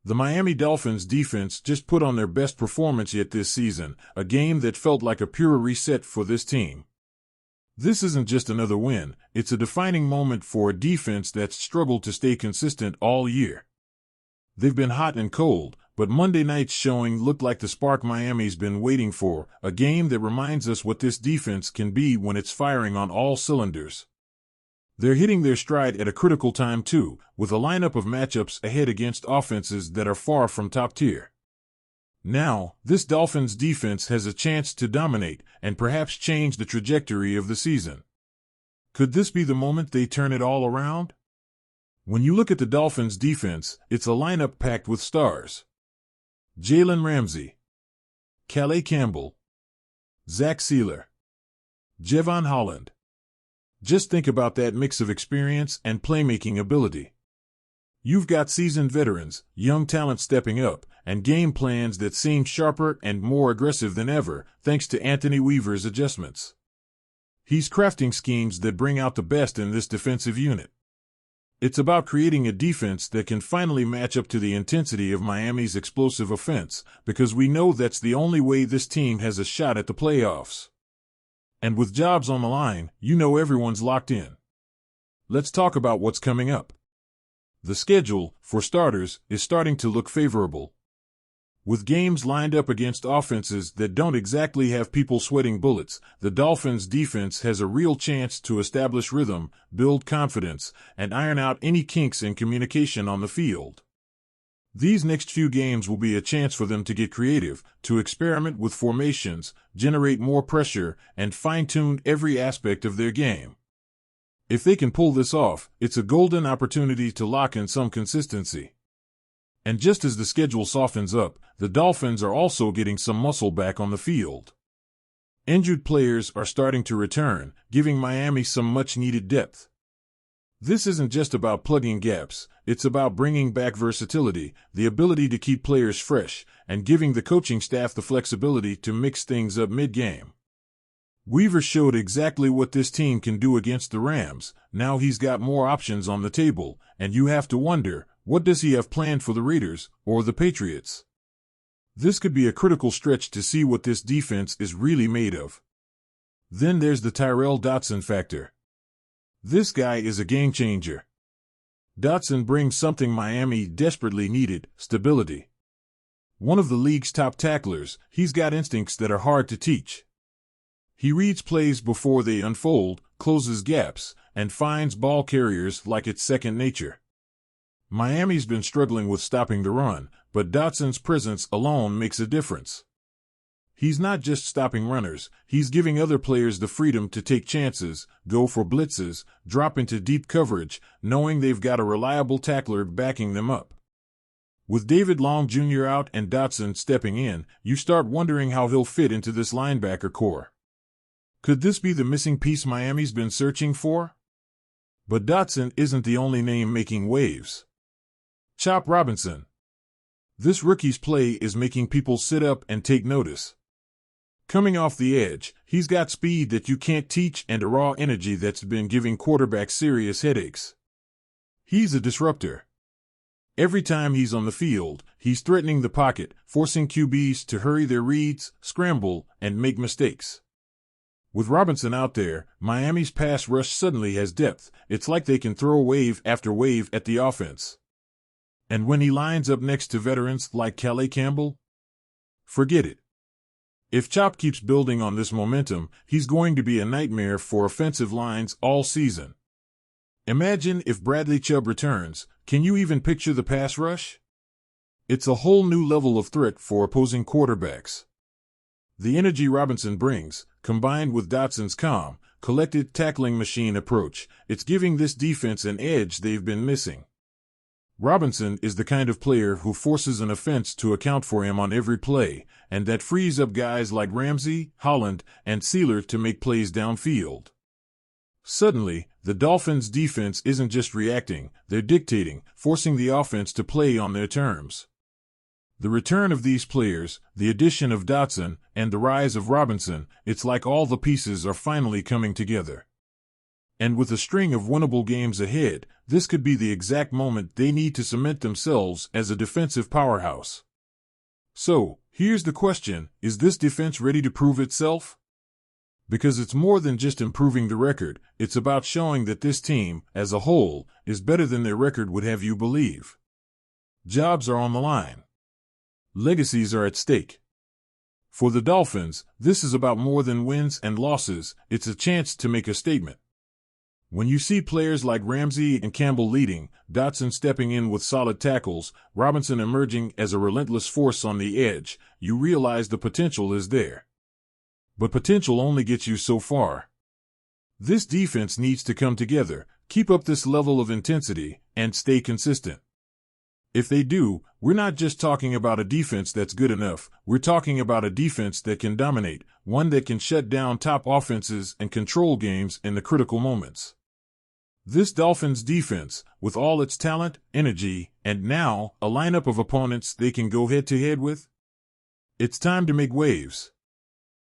The Miami Dolphins defense just put on their best performance yet this season, a game that felt like a pure reset for this team. This isn't just another win, it's a defining moment for a defense that's struggled to stay consistent all year. They've been hot and cold, but Monday night's showing looked like the spark Miami's been waiting for, a game that reminds us what this defense can be when it's firing on all cylinders. They're hitting their stride at a critical time too, with a lineup of matchups ahead against offenses that are far from top tier. Now, this Dolphins defense has a chance to dominate and perhaps change the trajectory of the season. Could this be the moment they turn it all around? When you look at the Dolphins defense, it's a lineup packed with stars. Jalen Ramsey, Calais Campbell, Zach Sealer, Javon Holland. Just think about that mix of experience and playmaking ability. You've got seasoned veterans, young talent stepping up, and game plans that seem sharper and more aggressive than ever, thanks to Anthony Weaver's adjustments. He's crafting schemes that bring out the best in this defensive unit. It's about creating a defense that can finally match up to the intensity of Miami's explosive offense, because we know that's the only way this team has a shot at the playoffs. And with jobs on the line, you know everyone's locked in. Let's talk about what's coming up. The schedule, for starters, is starting to look favorable. With games lined up against offenses that don't exactly have people sweating bullets, the Dolphins' defense has a real chance to establish rhythm, build confidence, and iron out any kinks in communication on the field. These next few games will be a chance for them to get creative, to experiment with formations, generate more pressure, and fine-tune every aspect of their game. If they can pull this off, it's a golden opportunity to lock in some consistency. And just as the schedule softens up, the Dolphins are also getting some muscle back on the field. Injured players are starting to return, giving Miami some much-needed depth. This isn't just about plugging gaps, it's about bringing back versatility, the ability to keep players fresh, and giving the coaching staff the flexibility to mix things up mid-game. Weaver showed exactly what this team can do against the Rams. Now he's got more options on the table, and you have to wonder, what does he have planned for the Raiders or the Patriots? This could be a critical stretch to see what this defense is really made of. Then there's the Tyrell Dotson factor. This guy is a game changer. Dotson brings something Miami desperately needed: stability. One of the league's top tacklers, he's got instincts that are hard to teach. He reads plays before they unfold, closes gaps, and finds ball carriers like it's second nature. Miami's been struggling with stopping the run, but Dotson's presence alone makes a difference. He's not just stopping runners, he's giving other players the freedom to take chances, go for blitzes, drop into deep coverage, knowing they've got a reliable tackler backing them up. With David Long Jr. out and Dotson stepping in, you start wondering how he'll fit into this linebacker core. Could this be the missing piece Miami's been searching for? But Dotson isn't the only name making waves. Chop Robinson. This rookie's play is making people sit up and take notice. Coming off the edge, he's got speed that you can't teach and a raw energy that's been giving quarterbacks serious headaches. He's a disruptor. Every time he's on the field, he's threatening the pocket, forcing QBs to hurry their reads, scramble, and make mistakes. With Robinson out there, Miami's pass rush suddenly has depth. It's like they can throw wave after wave at the offense. And when he lines up next to veterans like Calais Campbell, forget it. If Chop keeps building on this momentum, he's going to be a nightmare for offensive lines all season. Imagine if Bradley Chubb returns. Can you even picture the pass rush? It's a whole new level of threat for opposing quarterbacks. The energy Robinson brings, combined with Dotson's calm, collected tackling machine approach, it's giving this defense an edge they've been missing. Robinson is the kind of player who forces an offense to account for him on every play, and that frees up guys like Ramsey, Holland, and Sealer to make plays downfield. Suddenly, the Dolphins' defense isn't just reacting, they're dictating, forcing the offense to play on their terms. The return of these players, the addition of Dotson, and the rise of Robinson, it's like all the pieces are finally coming together. And with a string of winnable games ahead, this could be the exact moment they need to cement themselves as a defensive powerhouse. So, here's the question, is this defense ready to prove itself? Because it's more than just improving the record, it's about showing that this team, as a whole, is better than their record would have you believe. Jobs are on the line. Legacies are at stake. For the Dolphins, this is about more than wins and losses, it's a chance to make a statement. When you see players like Ramsey and Campbell leading, Dotson stepping in with solid tackles, Robinson emerging as a relentless force on the edge, you realize the potential is there. But potential only gets you so far. This defense needs to come together, keep up this level of intensity, and stay consistent. If they do, we're not just talking about a defense that's good enough, we're talking about a defense that can dominate, one that can shut down top offenses and control games in the critical moments. This Dolphins defense, with all its talent, energy, and now, a lineup of opponents they can go head-to-head with? It's time to make waves.